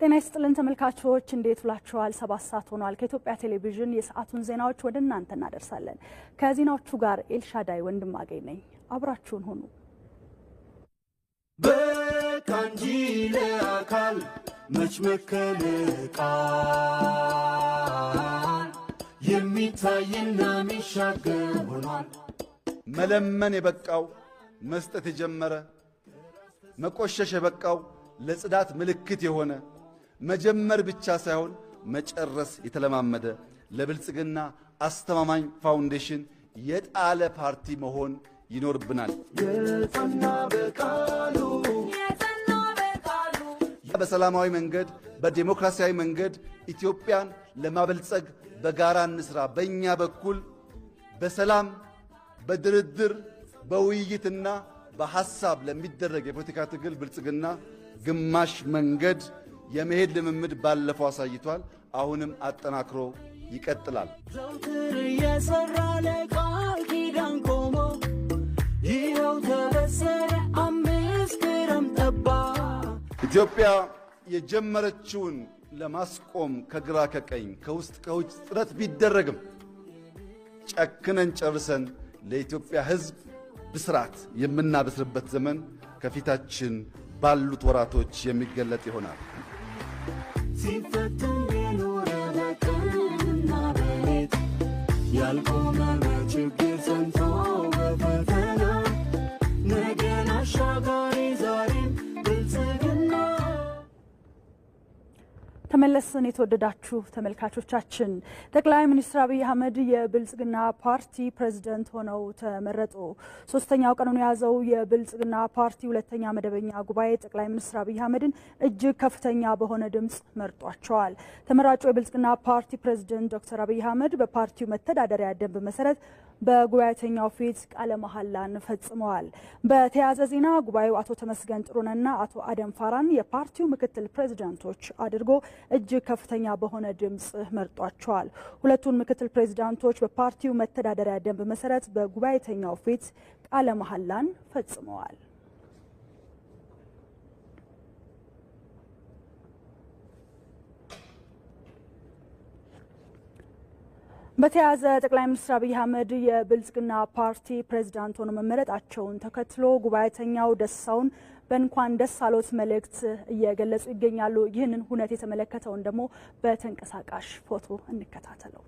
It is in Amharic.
ጤና ይስጥልን ተመልካቾች እንዴት ውላችኋል? 7 ሰዓት ሆኗል። ከኢትዮጵያ ቴሌቪዥን የሰዓቱን ዜናዎች ወደ እናንተ እናደርሳለን። ከዜናዎቹ ጋር ኤልሻዳይ ወንድማገኝ ነኝ። አብራችሁን ሁኑ። በካንጂ ለአካል መችመከልቃል የሚታይና የሚሻገር ሆኗል። መለመን የበቃው መስጠት የጀመረ መቆሸሽ የበቃው ለጽዳት ምልክት የሆነ መጀመር ብቻ ሳይሆን መጨረስ የተለማመደ ለብልጽግና አስተማማኝ ፋውንዴሽን የጣለ ፓርቲ መሆን ይኖርብናል። በሰላማዊ መንገድ በዲሞክራሲያዊ መንገድ ኢትዮጵያን ለማበልጸግ በጋራ እንስራ። በእኛ በኩል በሰላም በድርድር በውይይትና በሐሳብ ለሚደረግ የፖለቲካ ትግል ብልጽግና ግማሽ መንገድ የመሄድ ልምምድ ባለፈው አሳይቷል። አሁንም አጠናክሮ ይቀጥላል። ዘውትር የሰራ ለቃል ኪዳን ቆሞ ይኸው ተበሰረ 5 ግራም ጠባ። ኢትዮጵያ የጀመረችውን ለማስቆም ከግራ ከቀኝ ከውስጥ ከውጭ ጥረት ቢደረግም ጨክነን ጨርሰን ለኢትዮጵያ ሕዝብ ብስራት የምናበስርበት ዘመን ከፊታችን ባሉት ወራቶች የሚገለጥ ይሆናል። ሲፈትን የኖረ በቀንና በሌት ያልቆመ በችግር ጸንቶ በፈተና ነገን አሻጋሪ ዛሬም ብልጽግና። ተመለስን። የተወደዳችሁ ተመልካቾቻችን ጠቅላይ ሚኒስትር አብይ አህመድ የብልጽግና ፓርቲ ፕሬዝዳንት ሆነው ተመረጡ። ሶስተኛው ቀኑን የያዘው የብልጽግና ፓርቲ ሁለተኛ መደበኛ ጉባኤ ጠቅላይ ሚኒስትር አብይ አህመድን እጅግ ከፍተኛ በሆነ ድምጽ መርጧቸዋል። ተመራጩ የብልጽግና ፓርቲ ፕሬዝዳንት ዶክተር አብይ አህመድ በፓርቲው መተዳደሪያ ደንብ መሰረት በጉባኤተኛው ፊት ቃለ መሐላን ፈጽመዋል። በተያያዘ ዜና ጉባኤው አቶ ተመስገን ጥሩነህና አቶ አደም ፋራን የፓርቲው ምክትል ፕሬዝዳንቶች አድርጎ እጅግ ከፍተኛ በሆነ ድምጽ መርጧቸዋል። ሁለቱን ምክትል ፕሬዝዳንቶች በፓርቲው መተዳደሪያ ደንብ መሰረት በጉባኤተኛው ፊት ቃለ መሐላን ፈጽመዋል። በተያያዘ ጠቅላይ ሚኒስትር አብይ አህመድ የብልጽግና ፓርቲ ፕሬዝዳንት ሆነው መመረጣቸውን ተከትሎ ጉባኤተኛው ደስታውን በእንኳን ደስ አሎት መልእክት እየገለጹ ይገኛሉ። ይህንን ሁነት የተመለከተውን ደግሞ በተንቀሳቃሽ ፎቶ እንከታተለው።